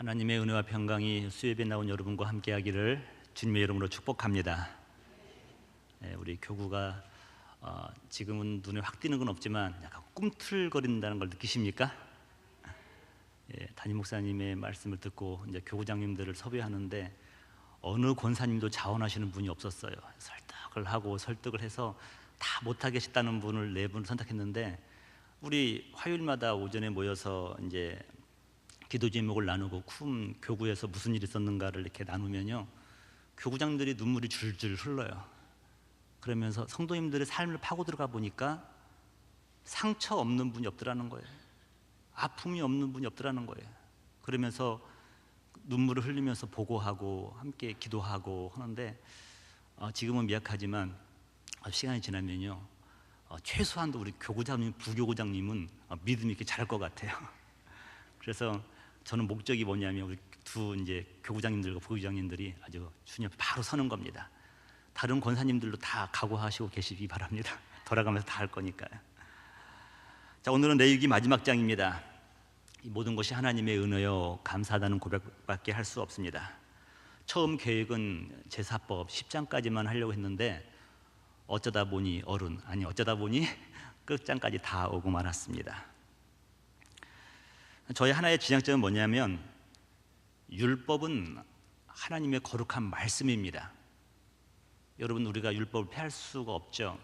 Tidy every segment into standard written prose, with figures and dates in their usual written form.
하나님의 은혜와 평강이 수협에 나온 여러분과 함께하기를 주님의 이름으로 축복합니다. 우리 교구가 지금은 눈에 확 띄는 건 없지만 약간 꿈틀거린다는 걸 느끼십니까? 담임 목사님의 말씀을 듣고 이제 교구장님들을 섭외하는데 어느 권사님도 자원하시는 분이 없었어요. 설득을 하고 설득을 해서 다 못하겠다는 분을 4분 선택했는데, 우리 화요일마다 오전에 모여서 이제 기도 제목을 나누고 교구에서 무슨 일이 있었는가를 이렇게 나누면요, 교구장들이 눈물이 줄줄 흘러요. 그러면서 성도님들의 삶을 파고 들어가 보니까 상처 없는 분이 없더라는 거예요. 아픔이 없는 분이 없더라는 거예요. 그러면서 눈물을 흘리면서 보고하고 함께 기도하고 하는데, 지금은 미약하지만 시간이 지나면요, 최소한도 우리 교구장님, 부교구장님은 믿음이 이렇게 자랄 것 같아요. 그래서 저는 목적이 뭐냐면 우리 두 이제 교구장님들과 부교장님들이 아주 주님 앞에 바로 서는 겁니다. 다른 권사님들도 다 각오하시고 계시기 바랍니다. 돌아가면서 다 할 거니까요. 자, 오늘은 레위기 마지막 장입니다. 이 모든 것이 하나님의 은혜요 감사하다는 고백밖에 할 수 없습니다. 처음 계획은 제사법 10장까지만 하려고 했는데 어쩌다 보니 끝장까지 다 오고 말았습니다. 저의 하나의 지향점은 뭐냐면, 율법은 하나님의 거룩한 말씀입니다. 여러분, 우리가 율법을 폐할 수가 없죠.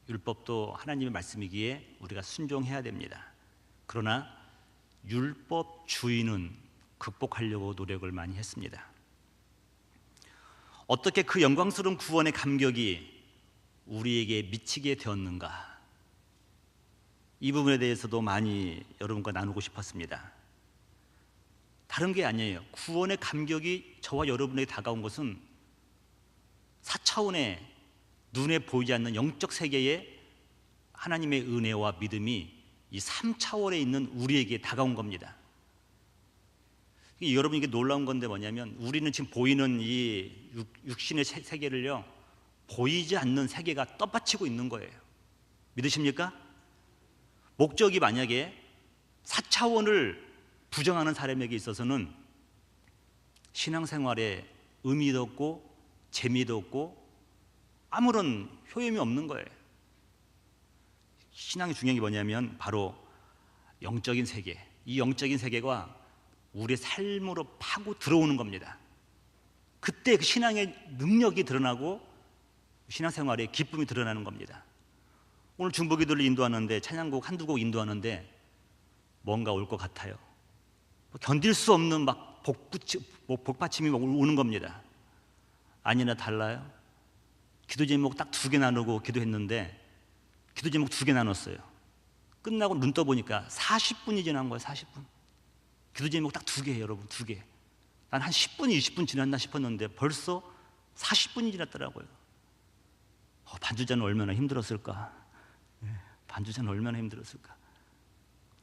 율법도 하나님의 말씀이기에 우리가 순종해야 됩니다. 그러나 율법 주인은 극복하려고 노력을 많이 했습니다. 어떻게 그 영광스러운 구원의 감격이 우리에게 미치게 되었는가, 이 부분에 대해서도 많이 여러분과 나누고 싶었습니다. 다른 게 아니에요. 구원의 감격이 저와 여러분에게 다가온 것은 4차원의 눈에 보이지 않는 영적 세계에 하나님의 은혜와 믿음이 이 3차원에 있는 우리에게 다가온 겁니다. 여러분, 이게 놀라운 건데 뭐냐면, 우리는 지금 보이는 이 육신의 세계를요, 보이지 않는 세계가 떠받치고 있는 거예요. 믿으십니까? 목적이 만약에 4차원을 부정하는 사람에게 있어서는 신앙생활에 의미도 없고 재미도 없고 아무런 효용이 없는 거예요. 신앙이 중요한 게 뭐냐면 바로 영적인 세계, 이 영적인 세계가 우리의 삶으로 파고 들어오는 겁니다. 그때 그 신앙의 능력이 드러나고 신앙생활의 기쁨이 드러나는 겁니다. 오늘 중보기도를 인도하는데, 찬양곡 한두 곡 인도하는데 뭔가 올 것 같아요. 견딜 수 없는 막 복받침이 오는 겁니다. 아니나 달라요. 기도 제목 딱 2개 나누고 기도했는데 기도 제목 2개 나눴어요. 끝나고 눈 떠보니까 40분이 지난 거예요. 40분. 기도 제목 딱 2개예요, 여러분. 2개. 난 한 10분, 20분 지났나 싶었는데 벌써 40분이 지났더라고요. 반주자는 얼마나 힘들었을까? 반주자는 얼마나 힘들었을까?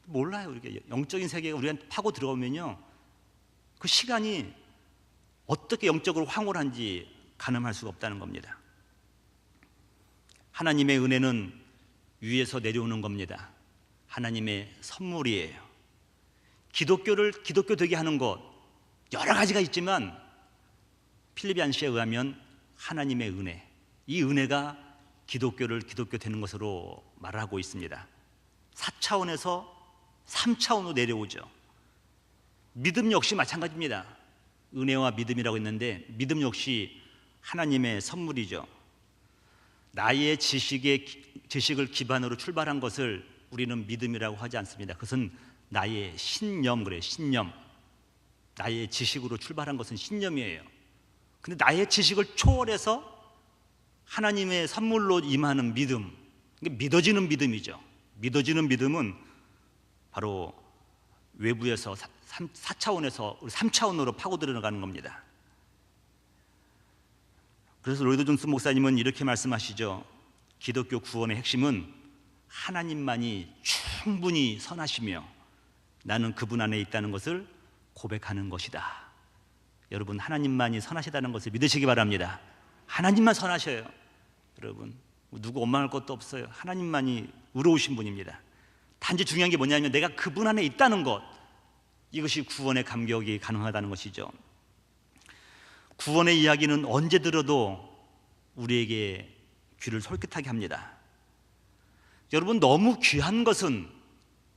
몰라요. 이렇게 영적인 세계가 우리한테 파고 들어오면요, 그 시간이 어떻게 영적으로 황홀한지 가늠할 수가 없다는 겁니다. 하나님의 은혜는 위에서 내려오는 겁니다. 하나님의 선물이에요. 기독교를 기독교 되게 하는 것 여러 가지가 있지만 필립 얀시에 의하면 하나님의 은혜, 이 은혜가 기독교를 기독교 되는 것으로 말하고 있습니다. 4차원에서 3차원으로 내려오죠. 믿음 역시 마찬가지입니다. 은혜와 믿음이라고 했는데 믿음 역시 하나님의 선물이죠. 나의 지식을 기반으로 출발한 것을 우리는 믿음이라고 하지 않습니다. 그것은 나의 신념, 그래요. 신념. 나의 지식으로 출발한 것은 신념이에요. 근데 나의 지식을 초월해서 하나님의 선물로 임하는 믿음, 이게 믿어지는 믿음이죠. 믿어지는 믿음은 바로 외부에서 4차원에서 3차원으로 파고 들어가는 겁니다. 그래서 로이드 존스 목사님은 이렇게 말씀하시죠. 기독교 구원의 핵심은 하나님만이 충분히 선하시며 나는 그분 안에 있다는 것을 고백하는 것이다. 여러분, 하나님만이 선하시다는 것을 믿으시기 바랍니다. 하나님만 선하셔요. 여러분, 누구 원망할 것도 없어요. 하나님만이 의로우신 분입니다. 단지 중요한 게 뭐냐면 내가 그분 안에 있다는 것, 이것이 구원의 감격이 가능하다는 것이죠. 구원의 이야기는 언제 들어도 우리에게 귀를 솔깃하게 합니다. 여러분, 너무 귀한 것은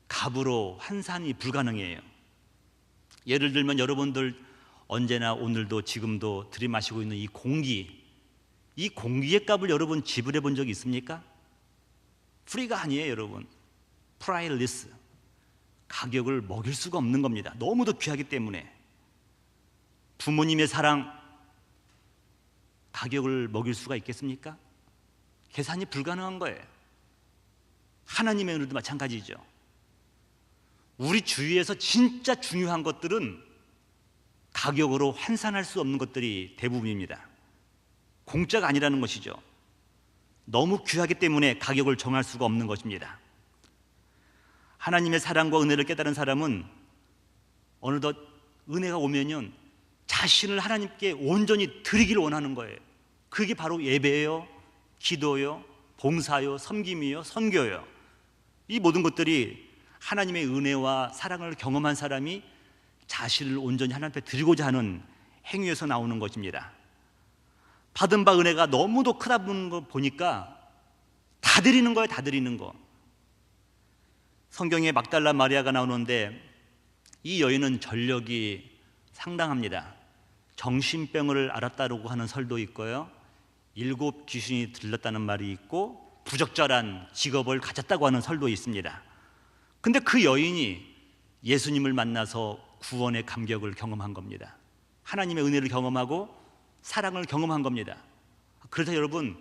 값으로 환산이 불가능해요. 예를 들면 여러분들 언제나 오늘도 지금도 들이마시고 있는 이 공기의 값을 여러분 지불해 본 적이 있습니까? 프리가 아니에요, 여러분. 프라이리스. 가격을 먹일 수가 없는 겁니다. 너무도 귀하기 때문에. 부모님의 사랑, 가격을 먹일 수가 있겠습니까? 계산이 불가능한 거예요. 하나님의 은혜도 마찬가지죠. 우리 주위에서 진짜 중요한 것들은 가격으로 환산할 수 없는 것들이 대부분입니다. 공짜가 아니라는 것이죠. 너무 귀하기 때문에 가격을 정할 수가 없는 것입니다. 하나님의 사랑과 은혜를 깨달은 사람은 어느덧 은혜가 오면요, 자신을 하나님께 온전히 드리기를 원하는 거예요. 그게 바로 예배예요, 기도요, 봉사요, 섬김이요, 선교요. 이 모든 것들이 하나님의 은혜와 사랑을 경험한 사람이 자신을 온전히 하나님 앞에 드리고자 하는 행위에서 나오는 것입니다. 받은 바 은혜가 너무도 크다 보니까 다 드리는 거예요, 다 드리는 거. 성경에 막달라 마리아가 나오는데 이 여인은 전력이 상당합니다. 정신병을 앓았다고 하는 설도 있고요, 7 귀신이 들렸다는 말이 있고 부적절한 직업을 가졌다고 하는 설도 있습니다. 근데 그 여인이 예수님을 만나서 구원의 감격을 경험한 겁니다. 하나님의 은혜를 경험하고 사랑을 경험한 겁니다. 그래서 여러분,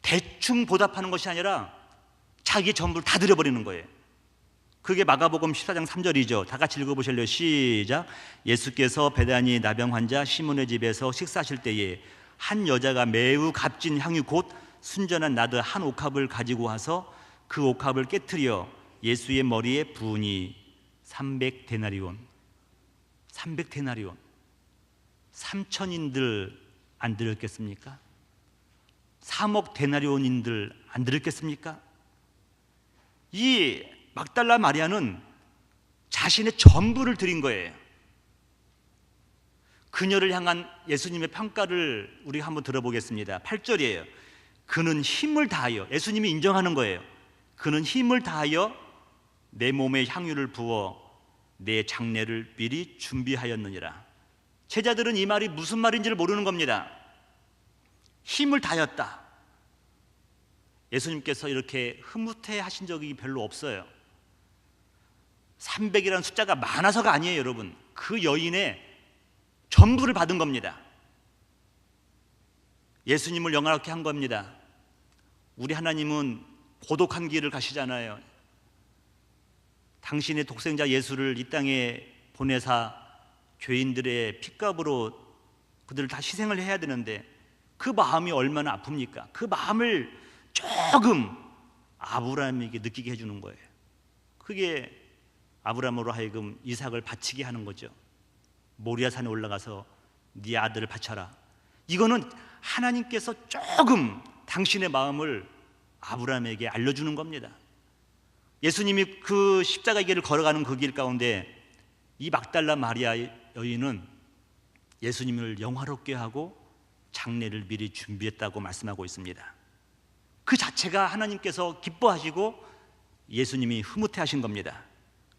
대충 보답하는 것이 아니라 자기 전부를 다 드려버리는 거예요. 그게 마가복음 14장 3절이죠. 다 같이 읽어보실래요? 시작. 예수께서 베다니 나병 환자 시몬의 집에서 식사하실 때에 한 여자가 매우 값진 향유 곧 순전한 나드 한 옥합을 가지고 와서 그 옥합을 깨트려 예수의 머리에 부으니 300데나리온. 300데나리온. 3천인들 안 드렸겠습니까? 3억 데나리온인들 안 드렸겠습니까? 이 막달라 마리아는 자신의 전부를 드린 거예요. 그녀를 향한 예수님의 평가를 우리가 한번 들어보겠습니다. 8절이에요. 그는 힘을 다하여, 예수님이 인정하는 거예요. 그는 힘을 다하여 내 몸에 향유를 부어 내 장례를 미리 준비하였느니라. 제자들은 이 말이 무슨 말인지를 모르는 겁니다. 힘을 다하였다. 예수님께서 이렇게 흐뭇해 하신 적이 별로 없어요. 300이라는 숫자가 많아서가 아니에요, 여러분. 그 여인의 전부를 받은 겁니다. 예수님을 영화롭게 한 겁니다. 우리 하나님은 고독한 길을 가시잖아요. 당신의 독생자 예수를 이 땅에 보내사 죄인들의 핏값으로 그들을 다 희생을 해야 되는데 그 마음이 얼마나 아픕니까? 그 마음을 조금 아브라함에게 느끼게 해주는 거예요. 그게 아브라함으로 하여금 이삭을 바치게 하는 거죠. 모리아산에 올라가서 네 아들을 바쳐라. 이거는 하나님께서 조금 당신의 마음을 아브라함에게 알려주는 겁니다. 예수님이 그 십자가의 길을 걸어가는 그 길 가운데 이 막달라 마리아 여인은 예수님을 영화롭게 하고 장례를 미리 준비했다고 말씀하고 있습니다. 그 자체가 하나님께서 기뻐하시고 예수님이 흐뭇해하신 겁니다.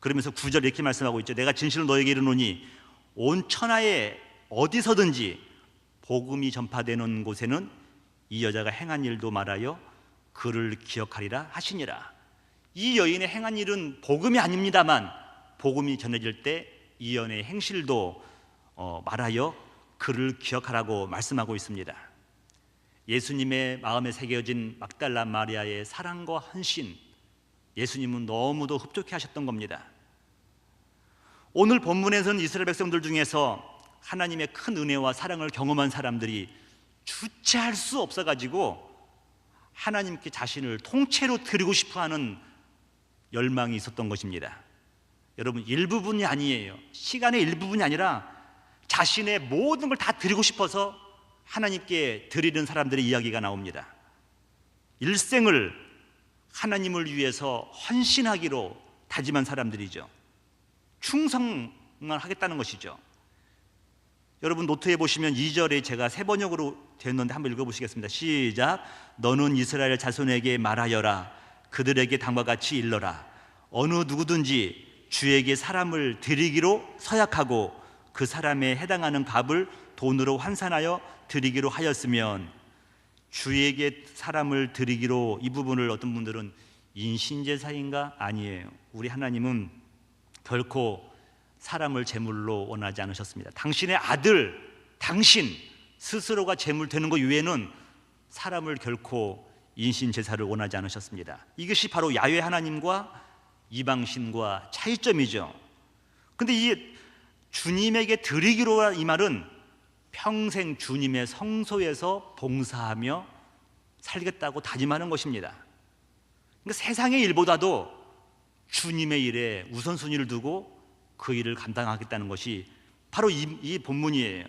그러면서 9절 이렇게 말씀하고 있죠. 내가 진실로 너에게 이르노니 온 천하에 어디서든지 복음이 전파되는 곳에는 이 여자가 행한 일도 말하여 그를 기억하리라 하시니라. 이 여인의 행한 일은 복음이 아닙니다만 복음이 전해질 때 이 여인의 행실도 말하여 그를 기억하라고 말씀하고 있습니다. 예수님의 마음에 새겨진 막달라 마리아의 사랑과 헌신, 예수님은 너무도 흡족해 하셨던 겁니다. 오늘 본문에서는 이스라엘 백성들 중에서 하나님의 큰 은혜와 사랑을 경험한 사람들이 주체할 수 없어가지고 하나님께 자신을 통째로 드리고 싶어하는 열망이 있었던 것입니다. 여러분, 일부분이 아니에요. 시간의 일부분이 아니라 자신의 모든 걸 다 드리고 싶어서 하나님께 드리는 사람들의 이야기가 나옵니다. 일생을 하나님을 위해서 헌신하기로 다짐한 사람들이죠. 충성을 하겠다는 것이죠. 여러분 노트에 보시면 2절에 제가 새 번역으로 되었는데 한번 읽어보시겠습니다. 시작. 너는 이스라엘 자손에게 말하여라. 그들에게 다음과 같이 일러라. 어느 누구든지 주에게 사람을 드리기로 서약하고 그 사람에 해당하는 값을 돈으로 환산하여 드리기로 하였으면, 주에게 사람을 드리기로, 이 부분을 어떤 분들은 인신제사인가? 아니에요. 우리 하나님은 결코 사람을 제물로 원하지 않으셨습니다. 당신의 아들, 당신 스스로가 제물 되는 것 외에는 사람을 결코 인신제사를 원하지 않으셨습니다. 이것이 바로 야훼 하나님과 이방신과 차이점이죠. 근데 이 주님에게 드리기로 이 말은 평생 주님의 성소에서 봉사하며 살겠다고 다짐하는 것입니다. 그러니까 세상의 일보다도 주님의 일에 우선순위를 두고 그 일을 감당하겠다는 것이 바로 이 본문이에요.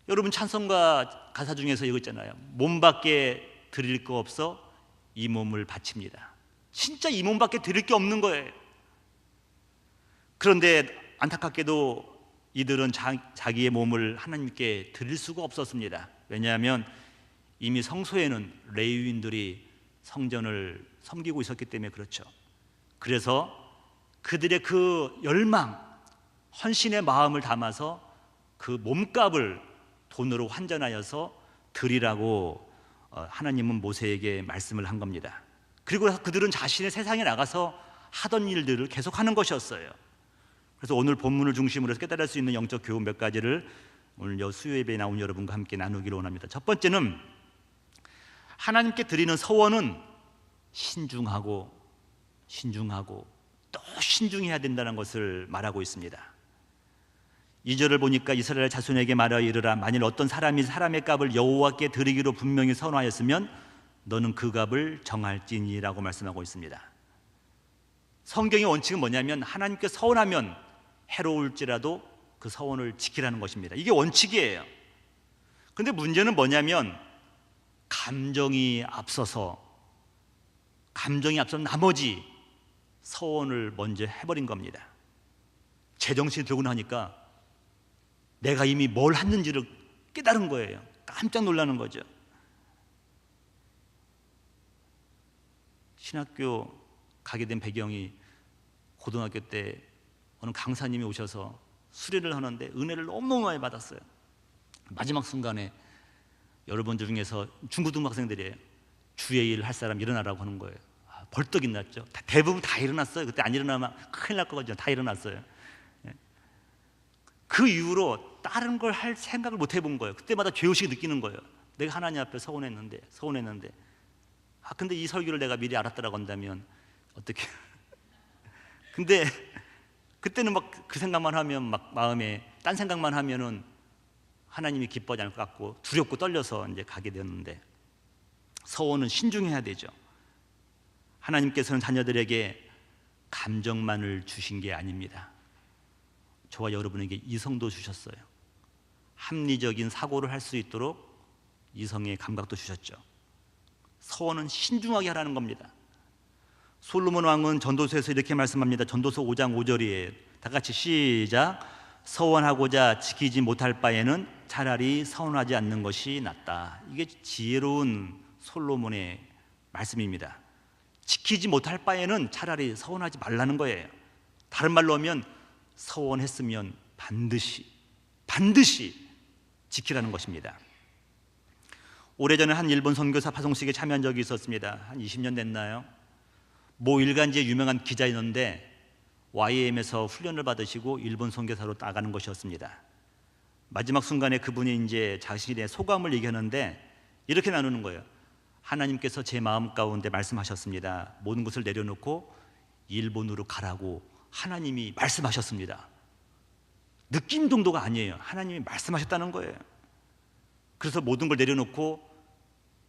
여러분 찬송가 가사 중에서 이거 있잖아요. 몸밖에 드릴 거 없어 이 몸을 바칩니다. 진짜 이 몸밖에 드릴 게 없는 거예요. 그런데 안타깝게도 이들은 자기의 몸을 하나님께 드릴 수가 없었습니다. 왜냐하면 이미 성소에는 레위인들이 성전을 섬기고 있었기 때문에 그렇죠. 그래서 그들의 그 열망, 헌신의 마음을 담아서 그 몸값을 돈으로 환전하여서 드리라고 하나님은 모세에게 말씀을 한 겁니다. 그리고 그들은 자신의 세상에 나가서 하던 일들을 계속하는 것이었어요. 그래서 오늘 본문을 중심으로 해서 깨달을 수 있는 영적 교훈 몇 가지를 오늘 수요 예배에 나온 여러분과 함께 나누기로 원합니다. 첫 번째는 하나님께 드리는 서원은 신중하고 또 신중해야 된다는 것을 말하고 있습니다. 2절을 보니까 이스라엘 자손에게 말하여 이르라. 만일 어떤 사람이 사람의 값을 여호와께 드리기로 분명히 선언하였으면 너는 그 값을 정할지니라고 말씀하고 있습니다. 성경의 원칙은 뭐냐면 하나님께 서원하면 해로울지라도 그 서원을 지키라는 것입니다. 이게 원칙이에요. 그런데 문제는 뭐냐면 감정이 앞서서 나머지 서원을 먼저 해버린 겁니다. 제정신이 들고 나니까 내가 이미 뭘 했는지를 깨달은 거예요. 깜짝 놀라는 거죠. 신학교 가게 된 배경이 고등학교 때 어느 강사님이 오셔서 수련을 하는데 은혜를 너무너무 많이 받았어요. 마지막 순간에 여러분들 중에서 중고등학생들이에요. 주의 일 할 사람 일어나라고 하는 거예요. 벌떡 일어났죠. 대부분 다 일어났어요. 그때 안 일어나면 큰일 날 거거든요. 다 일어났어요. 그 이후로 다른 걸 할 생각을 못 해본 거예요. 그때마다 죄의식을 느끼는 거예요. 내가 하나님 앞에 서운했는데 근데 이 설교를 내가 미리 알았다라고 한다면 어떻게 근데 그때는 막 그 생각만 하면 막 마음에 딴 생각만 하면은 하나님이 기뻐하지 않을 것 같고 두렵고 떨려서 이제 가게 되었는데, 서원은 신중해야 되죠. 하나님께서는 자녀들에게 감정만을 주신 게 아닙니다. 저와 여러분에게 이성도 주셨어요. 합리적인 사고를 할 수 있도록 이성의 감각도 주셨죠. 서원은 신중하게 하라는 겁니다. 솔로몬 왕은 전도서에서 이렇게 말씀합니다. 전도서 5장 5절이에요. 다 같이 시작. 서원하고자 지키지 못할 바에는 차라리 서원하지 않는 것이 낫다. 이게 지혜로운 솔로몬의 말씀입니다. 지키지 못할 바에는 차라리 서원하지 말라는 거예요. 다른 말로 하면 서원했으면 반드시 지키라는 것입니다. 오래전에 한 일본 선교사 파송식에 참여한 적이 있었습니다. 한 20년 됐나요? 모 일간지의 유명한 기자였는데 YM에서 훈련을 받으시고 일본 선교사로 나가는 것이었습니다. 마지막 순간에 그분이 이제 자신의 소감을 얘기하는데 이렇게 나누는 거예요. 하나님께서 제 마음 가운데 말씀하셨습니다. 모든 것을 내려놓고 일본으로 가라고 하나님이 말씀하셨습니다. 느낌 정도가 아니에요. 하나님이 말씀하셨다는 거예요. 그래서 모든 걸 내려놓고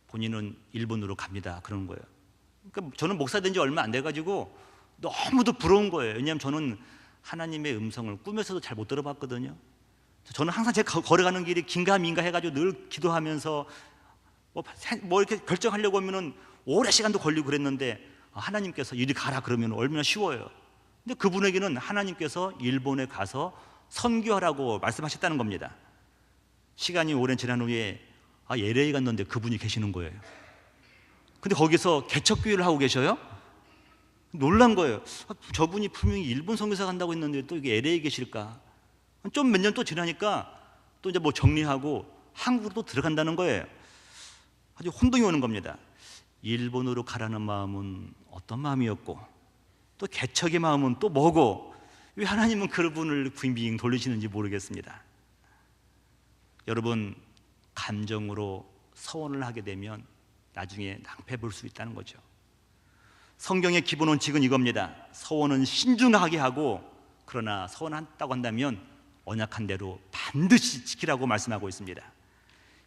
본인은 일본으로 갑니다. 그러는 거예요. 그러니까 저는 목사 된 지 얼마 안 돼가지고 너무도 부러운 거예요. 왜냐하면 저는 하나님의 음성을 꿈에서도 잘 못 들어봤거든요. 저는 항상 제가 걸어가는 길이 긴가민가 해가지고 늘 기도하면서 뭐 이렇게 결정하려고 하면은 오래 시간도 걸리고 그랬는데 하나님께서 이리 가라 그러면 얼마나 쉬워요. 근데 그분에게는 하나님께서 일본에 가서 선교하라고 말씀하셨다는 겁니다. 시간이 오랜 지난 후에 LA 갔는데 그분이 계시는 거예요. 근데 거기서 개척교회를 하고 계셔요? 놀란 거예요. 저분이 분명히 일본 선교사 간다고 했는데 또 이게 LA에 계실까? 좀 몇 년 또 지나니까 또 이제 뭐 정리하고 한국으로 또 들어간다는 거예요. 아주 혼동이 오는 겁니다. 일본으로 가라는 마음은 어떤 마음이었고 또 개척의 마음은 또 뭐고 왜 하나님은 그분을 빙빙 돌리시는지 모르겠습니다. 여러분, 감정으로 서원을 하게 되면 나중에 낭패 볼 수 있다는 거죠. 성경의 기본 원칙은 이겁니다. 서원은 신중하게 하고, 그러나 서원한다고 한다면 언약한 대로 반드시 지키라고 말씀하고 있습니다.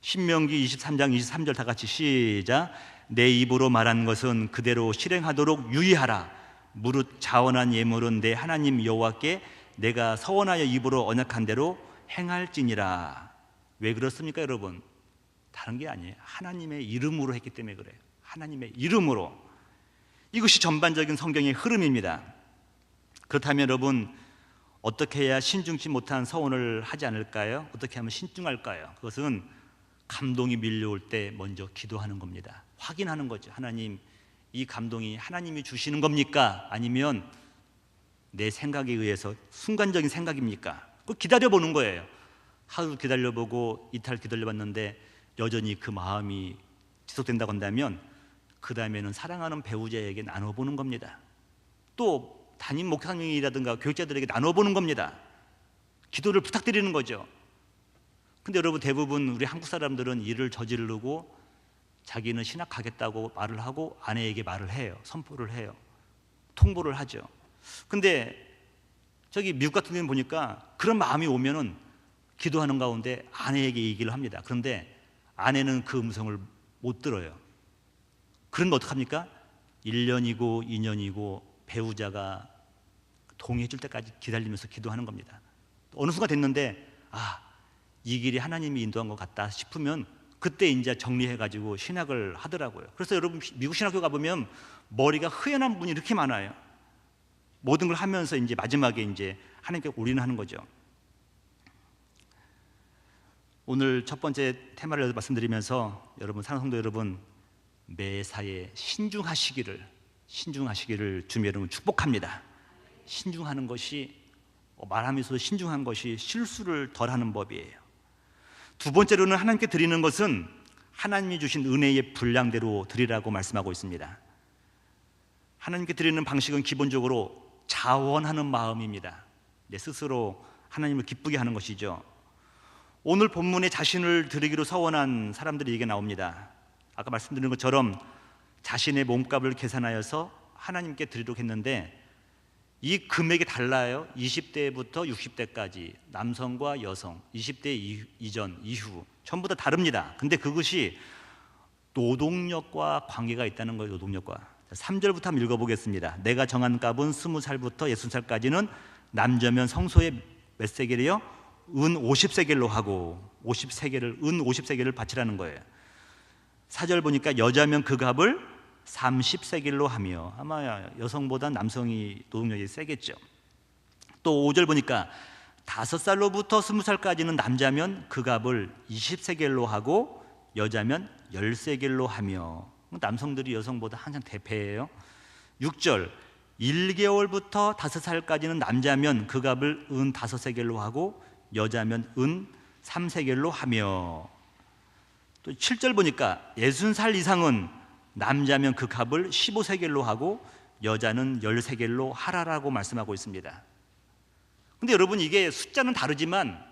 신명기 23장 23절 다 같이 시작. 내 입으로 말한 것은 그대로 실행하도록 유의하라. 무릇 자원한 예물은 내 하나님 여호와께 내가 서원하여 입으로 언약한 대로 행할지니라. 왜 그렇습니까, 여러분? 다른 게 아니에요. 하나님의 이름으로 했기 때문에 그래요. 하나님의 이름으로. 이것이 전반적인 성경의 흐름입니다. 그렇다면 여러분, 어떻게 해야 신중치 못한 서원을 하지 않을까요? 어떻게 하면 신중할까요? 그것은 감동이 밀려올 때 먼저 기도하는 겁니다. 확인하는 거죠. 하나님, 이 감동이 하나님이 주시는 겁니까? 아니면 내 생각에 의해서 순간적인 생각입니까? 그걸 기다려보는 거예요. 하루 기다려보고 이틀 기다려봤는데 여전히 그 마음이 지속된다고 한다면 그 다음에는 사랑하는 배우자에게 나눠보는 겁니다. 또 담임 목사님이라든가 교육자들에게 나눠보는 겁니다. 기도를 부탁드리는 거죠. 근데 여러분, 대부분 우리 한국 사람들은 일을 저지르고 자기는 신학 가겠다고 말을 하고 아내에게 말을 해요. 선포를 해요. 통보를 하죠. 근데 저기 미국 같은 데는 보니까 그런 마음이 오면은 기도하는 가운데 아내에게 얘기를 합니다. 그런데 아내는 그 음성을 못 들어요. 그런데 어떡합니까? 1년이고 2년이고 배우자가 동의해 줄 때까지 기다리면서 기도하는 겁니다. 어느 순간 됐는데 이 길이 하나님이 인도한 것 같다 싶으면 그때 이제 정리해가지고 신학을 하더라고요. 그래서 여러분, 미국 신학교 가보면 머리가 흐연한 분이 이렇게 많아요. 모든 걸 하면서 이제 마지막에 이제 하나님께 올인하는 거죠. 오늘 첫 번째 테마를 말씀드리면서 여러분, 사랑하는 성도 여러분, 매사에 신중하시기를 주님 여러분 축복합니다. 신중하는 것이, 말하면서도 신중한 것이 실수를 덜하는 법이에요. 두 번째로는 하나님께 드리는 것은 하나님이 주신 은혜의 분량대로 드리라고 말씀하고 있습니다. 하나님께 드리는 방식은 기본적으로 자원하는 마음입니다. 내 스스로 하나님을 기쁘게 하는 것이죠. 오늘 본문에 자신을 드리기로 서원한 사람들이 얘기가 나옵니다. 아까 말씀드린 것처럼 자신의 몸값을 계산하여서 하나님께 드리도록 했는데 이 금액이 달라요. 20대부터 60대까지 남성과 여성, 20대 이전, 이후 전부 다 다릅니다. 근데 그것이 노동력과 관계가 있다는 거예요. 노동력과. 3절부터 한번 읽어보겠습니다. 내가 정한 값은 20살부터 60살까지는 남자면 성소에 몇 세겔이요? 은 50세겔로 하고 50세겔을 은 50세겔을 바치라는 거예요. 4절 보니까 여자면 그 값을 30세겔로 하며, 아마 여성보다 남성이 노동력이 세겠죠. 또 5절 보니까 5살로부터 20살까지는 남자면 그 값을 20세겔로 하고 여자면 10세겔로 하며, 남성들이 여성보다 항상 대패예요. 6절 1개월부터 5살까지는 남자면 그 값을 은 5세겔로 하고 여자면 은 3세겔로 하며, 또 7절 보니까 60살 이상은 남자면 그 값을 15세겔로 하고 여자는 10세겔로 하라라고 말씀하고 있습니다. 근데 여러분, 이게 숫자는 다르지만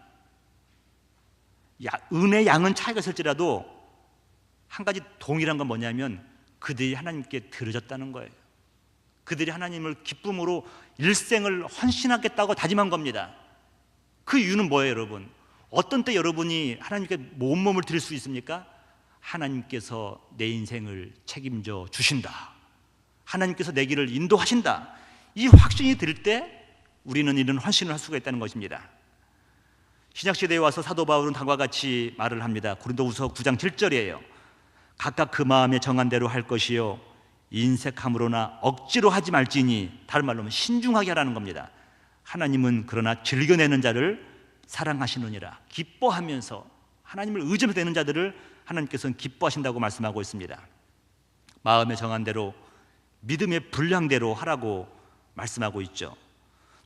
은의 양은 차이가 있을지라도 한 가지 동일한 건 뭐냐면 그들이 하나님께 드려졌다는 거예요. 그들이 하나님을 기쁨으로 일생을 헌신하겠다고 다짐한 겁니다. 그 이유는 뭐예요, 여러분? 어떤 때 여러분이 하나님께 온몸을 드릴 수 있습니까? 하나님께서 내 인생을 책임져 주신다. 하나님께서 내 길을 인도하신다. 이 확신이 들 때 우리는 이런 헌신을 할 수가 있다는 것입니다. 신약시대에 와서 사도 바울은 다음과 같이 말을 합니다. 고린도후서 9장 7절이에요. 각각 그 마음에 정한 대로 할 것이요 인색함으로나 억지로 하지 말지니, 다른 말로 하면 신중하게 하라는 겁니다. 하나님은 그러나 즐겨내는 자를 사랑하시느니라. 기뻐하면서 하나님을 의지하면서 되는 자들을 하나님께서는 기뻐하신다고 말씀하고 있습니다. 마음에 정한 대로 믿음의 분량대로 하라고 말씀하고 있죠.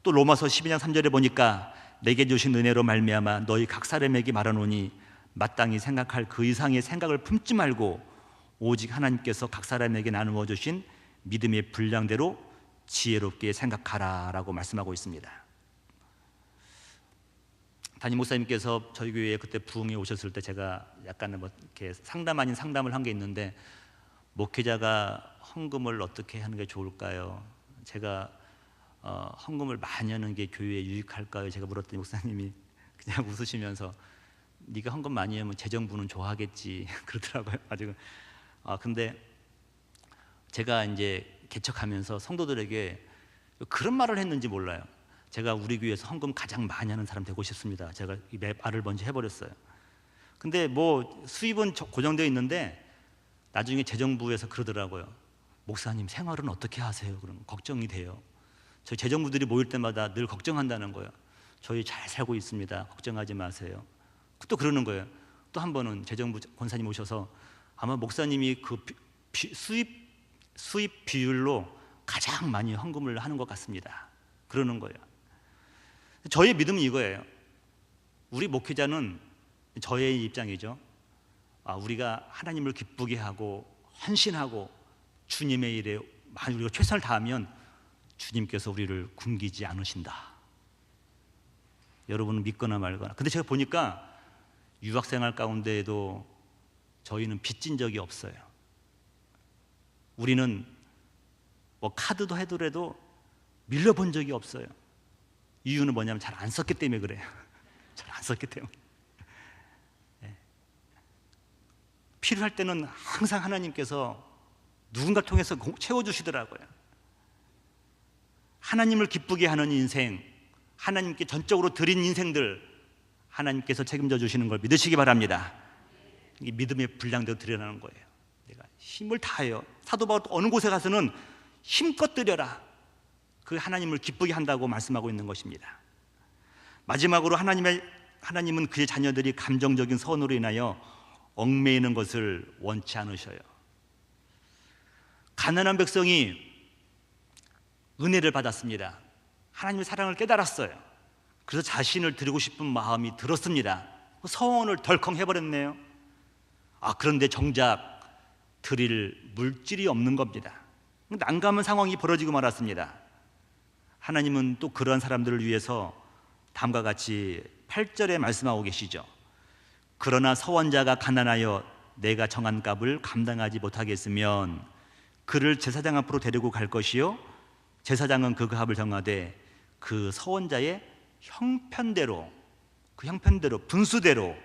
또 로마서 12장 3절에 보니까 내게 주신 은혜로 말미암아 너희 각 사람에게 말하노니 마땅히 생각할 그 이상의 생각을 품지 말고 오직 하나님께서 각 사람에게 나누어 주신 믿음의 분량대로 지혜롭게 생각하라 라고 말씀하고 있습니다. 담임 목사님께서 저희 교회에 그때 부흥에 오셨을 때 제가 약간 뭐 이렇게 상담 아닌 상담을 한 게 있는데, 목회자가 헌금을 어떻게 하는 게 좋을까요? 제가 헌금을 많이 하는 게 교회에 유익할까요? 제가 물었더니 목사님이 그냥 웃으시면서 네가 헌금 많이 하면 재정부는 좋아하겠지 그러더라고요. 근데 제가 이제 개척하면서 성도들에게 그런 말을 했는지 몰라요. 제가 우리 교회에서 헌금 가장 많이 하는 사람 되고 싶습니다. 제가 이 말을 먼저 해버렸어요. 근데 뭐 수입은 고정되어 있는데 나중에 재정부에서 그러더라고요. 목사님 생활은 어떻게 하세요? 그러면 걱정이 돼요. 저희 재정부들이 모일 때마다 늘 걱정한다는 거예요. 저희 잘 살고 있습니다. 걱정하지 마세요. 또 그러는 거예요. 또 한 번은 재정부 권사님 오셔서 아마 목사님이 그 수입 비율로 가장 많이 헌금을 하는 것 같습니다. 그러는 거예요. 저의 믿음은 이거예요. 우리 목회자는, 저의 입장이죠, 우리가 하나님을 기쁘게 하고 헌신하고 주님의 일에 만약 우리가 최선을 다하면 주님께서 우리를 굶기지 않으신다. 여러분은 믿거나 말거나. 근데 제가 보니까 유학생활 가운데에도 저희는 빚진 적이 없어요. 우리는 뭐 카드도 해더라도 밀려본 적이 없어요. 이유는 뭐냐면 잘 안 썼기 때문에 그래요. 잘 안 썼기 때문에. 네. 필요할 때는 항상 하나님께서 누군가 통해서 채워주시더라고요. 하나님을 기쁘게 하는 인생, 하나님께 전적으로 드린 인생들 하나님께서 책임져 주시는 걸 믿으시기 바랍니다. 이 믿음의 분량대로 드려나는 거예요. 내가 힘을 다해요. 사도 바울 어느 곳에 가서는 힘껏 드려라. 그 하나님을 기쁘게 한다고 말씀하고 있는 것입니다. 마지막으로 하나님은 그의 자녀들이 감정적인 선으로 인하여 얽매이는 것을 원치 않으셔요. 가난한 백성이 은혜를 받았습니다. 하나님의 사랑을 깨달았어요. 그래서 자신을 드리고 싶은 마음이 들었습니다. 서원을 덜컹 해버렸네요. 그런데 정작 드릴 물질이 없는 겁니다. 난감한 상황이 벌어지고 말았습니다. 하나님은 또 그러한 사람들을 위해서 다음과 같이 8절에 말씀하고 계시죠. 그러나 서원자가 가난하여 내가 정한 값을 감당하지 못하겠으면 그를 제사장 앞으로 데리고 갈 것이요 제사장은 그 값을 정하되 그 서원자의 형편대로 분수대로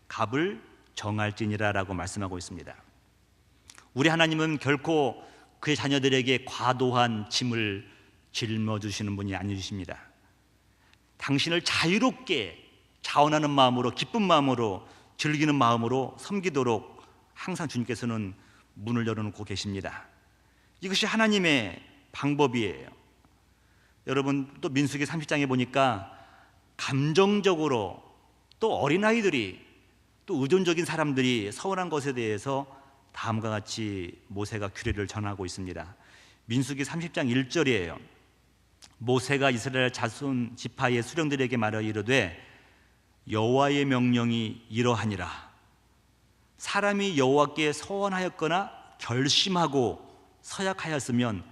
값을 정할지니라 라고 말씀하고 있습니다. 우리 하나님은 결코 그의 자녀들에게 과도한 짐을 짊어주시는 분이 아니십니다. 당신을 자유롭게 자원하는 마음으로, 기쁜 마음으로, 즐기는 마음으로 섬기도록 항상 주님께서는 문을 열어놓고 계십니다. 이것이 하나님의 방법이에요. 여러분, 또 민수기 30장에 보니까 감정적으로 또 어린아이들이 또 의존적인 사람들이 서운한 것에 대해서 다음과 같이 모세가 규례를 전하고 있습니다. 민수기 30장 1절이에요. 모세가 이스라엘 자손 지파의 수령들에게 말하여 이르되 여호와의 명령이 이러하니라. 사람이 여호와께 서원하였거나 결심하고 서약하였으면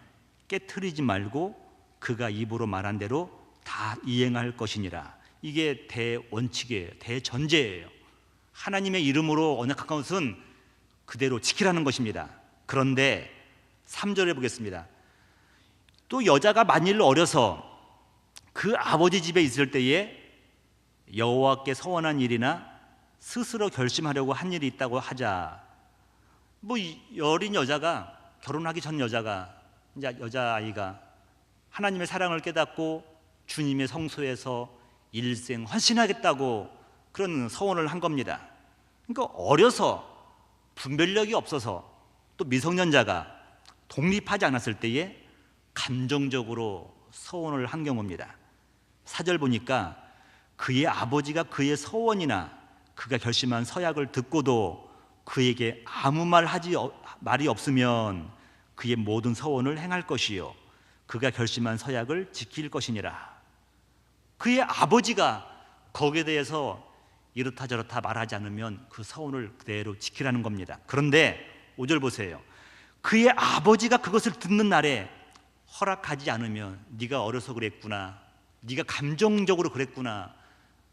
깨트리지 말고 그가 입으로 말한 대로 다 이행할 것이니라. 이게 대원칙이에요. 대전제예요. 하나님의 이름으로 언약한 것은 그대로 지키라는 것입니다. 그런데 3절에 보겠습니다. 또 여자가 만일 어려서 그 아버지 집에 있을 때에 여호와께 서원한 일이나 스스로 결심하려고 한 일이 있다고 하자. 어린 여자가, 결혼하기 전 여자아이가 하나님의 사랑을 깨닫고 주님의 성소에서 일생 헌신하겠다고 그런 서원을 한 겁니다. 그러니까 어려서 분별력이 없어서 또 미성년자가 독립하지 않았을 때에 감정적으로 서원을 한 경우입니다. 4절 보니까 그의 아버지가 그의 서원이나 그가 결심한 서약을 듣고도 그에게 아무 말이 없으면 그의 모든 서원을 행할 것이요 그가 결심한 서약을 지킬 것이니라. 그의 아버지가 거기에 대해서 이렇다 저렇다 말하지 않으면 그 서원을 그대로 지키라는 겁니다. 그런데 5절 보세요. 그의 아버지가 그것을 듣는 날에 허락하지 않으면 네가 어려서 그랬구나, 네가 감정적으로 그랬구나,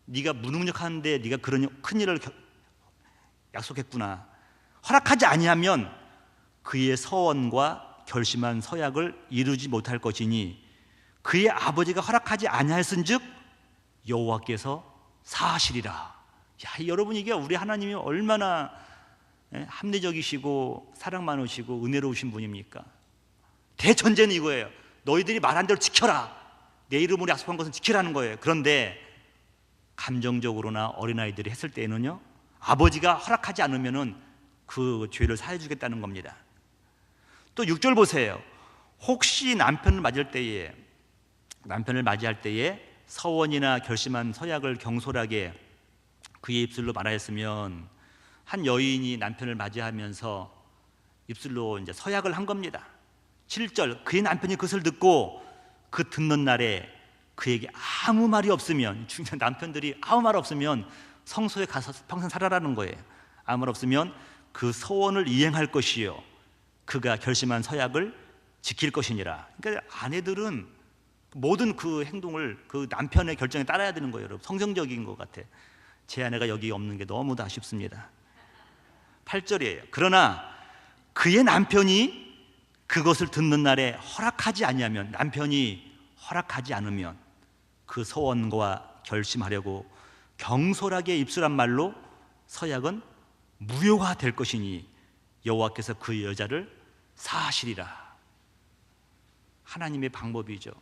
네가 무능력한데 네가 그런 큰 일을 약속했구나, 허락하지 아니하면 그의 서원과 결심한 서약을 이루지 못할 것이니 그의 아버지가 허락하지 아니하였은즉 여호와께서 사하시리라. 야, 여러분, 이게 우리 하나님이 얼마나 합리적이시고 사랑 많으시고 은혜로우신 분입니까? 대전제는 이거예요. 너희들이 말한 대로 지켜라. 내 이름으로 약속한 것은 지키라는 거예요. 그런데 감정적으로나 어린아이들이 했을 때에는요, 아버지가 허락하지 않으면은 그 죄를 사해 주겠다는 겁니다. 또 6절 보세요. 혹시 남편을 맞이할 때에 서원이나 결심한 서약을 경솔하게 그의 입술로 말하였으면, 한 여인이 남편을 맞이하면서 입술로 이제 서약을 한 겁니다. 7절, 그의 남편이 그것을 듣고 그 듣는 날에 그에게 아무 말이 없으면, 남편들이 아무 말 없으면 성소에 가서 평생 살아라는 거예요. 아무 말 없으면 그 서원을 이행할 것이요 그가 결심한 서약을 지킬 것이니라. 그러니까 아내들은 모든 그 행동을 그 남편의 결정에 따라야 되는 거예요. 여러분, 성경적인 것 같아. 제 아내가 여기 없는 게 너무도 아쉽습니다. 8절이에요. 그러나 그의 남편이 그것을 듣는 날에 허락하지 아니하면, 남편이 허락하지 않으면 그 서원과 결심하려고 경솔하게 입술한 말로 서약은 무효가 될 것이니 여호와께서 그 여자를 사하시리라. 하나님의 방법이죠.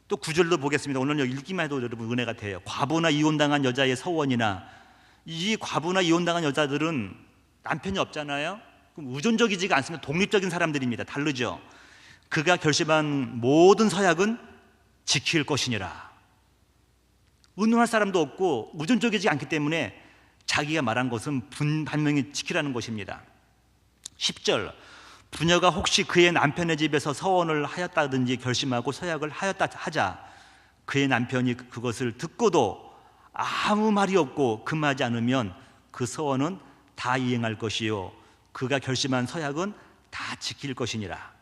또 9절도 보겠습니다. 오늘 여기 읽기만 해도 여러분 은혜가 돼요. 과부나 이혼당한 여자의 서원이나, 이 과부나 이혼당한 여자들은 남편이 없잖아요. 그럼 의존적이지가 않습니다. 독립적인 사람들입니다. 다르죠. 그가 결심한 모든 서약은 지킬 것이니라. 의논할 사람도 없고 의존적이지 않기 때문에 자기가 말한 것은 분명히 지키라는 것입니다. 10절, 부녀가 혹시 그의 남편의 집에서 서원을 하였다든지 결심하고 서약을 하였다 하자 그의 남편이 그것을 듣고도 아무 말이 없고 금하지 않으면 그 서원은 다 이행할 것이요 그가 결심한 서약은 다 지킬 것이니라.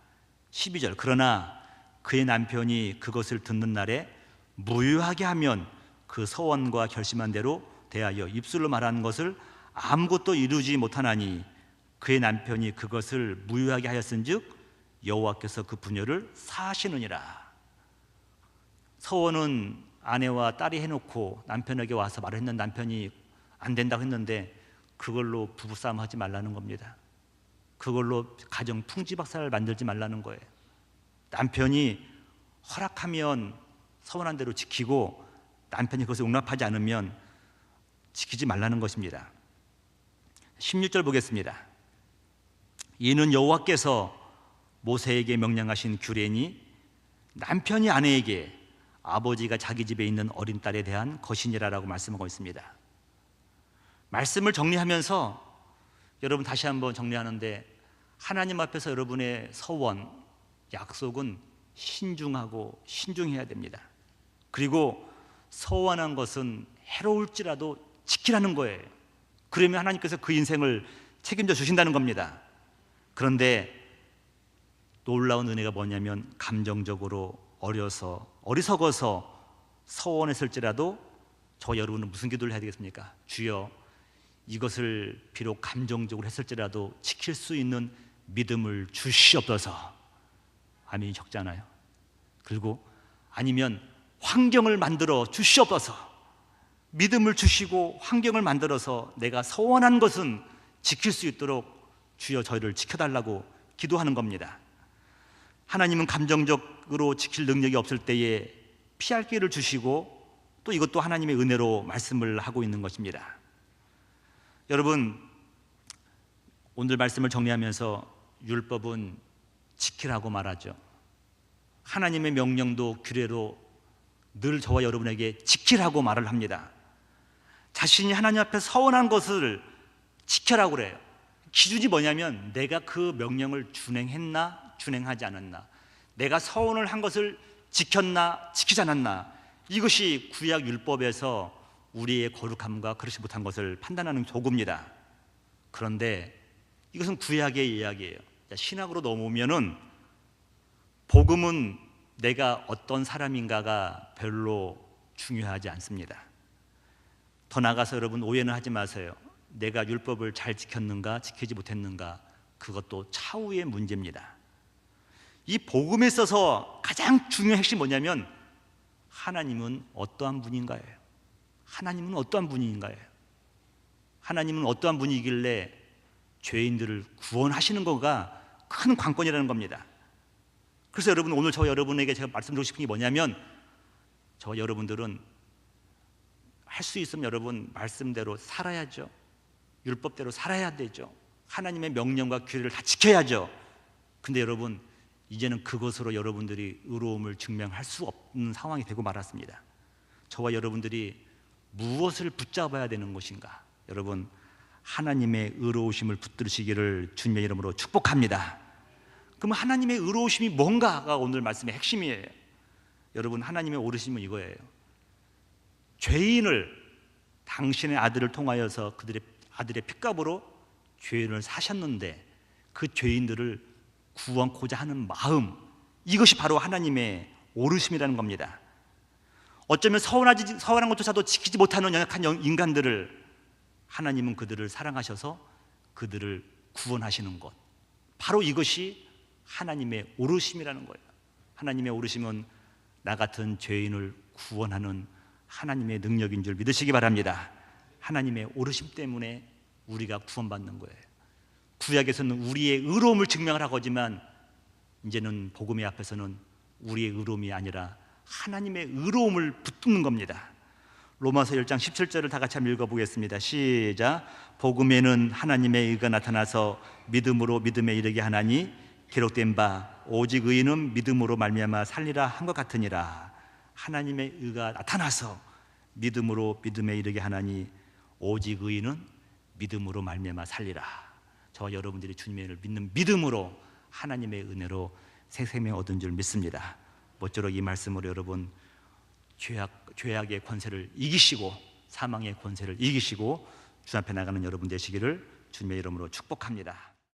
12절, 그러나 그의 남편이 그것을 듣는 날에 무효하게 하면 그 서원과 결심한 대로 대하여 입술로 말하는 것을 아무것도 이루지 못하나니 그의 남편이 그것을 무효하게 하였은즉 여호와께서 그 부녀를 사하시느니라. 서원은 아내와 딸이 해놓고 남편에게 와서 말을 했는데 남편이 안 된다고 했는데 그걸로 부부싸움 하지 말라는 겁니다. 그걸로 가정 풍지박산을 만들지 말라는 거예요. 남편이 허락하면 서원한 대로 지키고 남편이 그것을 용납하지 않으면 지키지 말라는 것입니다. 16절 보겠습니다. 이는 여호와께서 모세에게 명령하신 규례니 남편이 아내에게 아버지가 자기 집에 있는 어린 딸에 대한 것이니라라고 말씀하고 있습니다. 말씀을 정리하면서 여러분 다시 한번 정리하는데, 하나님 앞에서 여러분의 서원, 약속은 신중하고 신중해야 됩니다. 그리고 서원한 것은 해로울지라도 지키라는 거예요. 그러면 하나님께서 그 인생을 책임져 주신다는 겁니다. 그런데 놀라운 은혜가 뭐냐면, 감정적으로 어리석어서 서원했을지라도 저 여러분은 무슨 기도를 해야 되겠습니까? 주여, 이것을 비록 감정적으로 했을지라도 지킬 수 있는 믿음을 주시옵소서. 아멘이 적잖아요. 그리고 아니면 환경을 만들어 주시옵소서. 믿음을 주시고 환경을 만들어서 내가 서원한 것은 지킬 수 있도록 주여 저희를 지켜달라고 기도하는 겁니다. 하나님은 감정적으로 지킬 능력이 없을 때에 피할 길을 주시고 또 이것도 하나님의 은혜로 말씀을 하고 있는 것입니다. 여러분, 오늘 말씀을 정리하면서 율법은 지키라고 말하죠. 하나님의 명령도 규례도 늘 저와 여러분에게 지키라고 말을 합니다. 자신이 하나님 앞에 서원한 것을 지켜라고 그래요. 기준이 뭐냐면 내가 그 명령을 준행했나 준행하지 않았나, 내가 서원을 한 것을 지켰나 지키지 않았나, 이것이 구약 율법에서 우리의 거룩함과 그렇지 못한 것을 판단하는 도구입니다. 그런데 이것은 구약의 이야기예요. 신약으로 넘어오면은 복음은 내가 어떤 사람인가가 별로 중요하지 않습니다. 더 나아가서 여러분 오해는 하지 마세요. 내가 율법을 잘 지켰는가 지키지 못했는가, 그것도 차후의 문제입니다. 이 복음에 있어서 가장 중요한 핵심이 뭐냐면 하나님은 어떠한 분인가요? 하나님은 어떠한 분인가요? 하나님은 어떠한 분이길래 죄인들을 구원하시는 거가 큰 관건이라는 겁니다. 그래서 여러분, 오늘 저와 여러분에게 제가 말씀드리고 싶은 게 뭐냐면, 저와 여러분들은 할 수 있으면 여러분 말씀대로 살아야죠. 율법대로 살아야 되죠. 하나님의 명령과 규례를 다 지켜야죠. 근데 여러분, 이제는 그것으로 여러분들이 의로움을 증명할 수 없는 상황이 되고 말았습니다. 저와 여러분들이 무엇을 붙잡아야 되는 것인가? 여러분, 하나님의 의로우심을 붙들으시기를 주님의 이름으로 축복합니다. 그럼 하나님의 의로우심이 뭔가가 오늘 말씀의 핵심이에요. 여러분, 하나님의 의로우심은 이거예요. 죄인을 당신의 아들을 통하여서 그들의 아들의 핏값으로 죄인을 사셨는데 그 죄인들을 구원코자 하는 마음, 이것이 바로 하나님의 오르심이라는 겁니다. 어쩌면 서운한 것조차도 지키지 못하는 연약한 인간들을 하나님은 그들을 사랑하셔서 그들을 구원하시는 것, 바로 이것이 하나님의 오르심이라는 거예요. 하나님의 오르심은 나 같은 죄인을 구원하는 하나님의 능력인 줄 믿으시기 바랍니다. 하나님의 오르심 때문에 우리가 구원받는 거예요. 구약에서는 우리의 의로움을 증명하라고 하지만 이제는 복음의 앞에서는 우리의 의로움이 아니라 하나님의 의로움을 붙드는 겁니다. 로마서 10장 17절을 다 같이 한번 읽어보겠습니다. 시작. 복음에는 하나님의 의가 나타나서 믿음으로 믿음에 이르게 하나니 기록된 바 오직 의인은 믿음으로 말미암아 살리라 한 것 같으니라. 하나님의 의가 나타나서 믿음으로 믿음에 이르게 하나니 오직 의인은 믿음으로 말미암아 살리라. 저와 여러분들이 주님의 은혜를 믿는 믿음으로 하나님의 은혜로 새 생명 얻은 줄 믿습니다. 모쪼록 이 말씀으로 여러분 죄악의 권세를 이기시고 사망의 권세를 이기시고 주 앞에 나가는 여러분 되시기를 주님의 이름으로 축복합니다.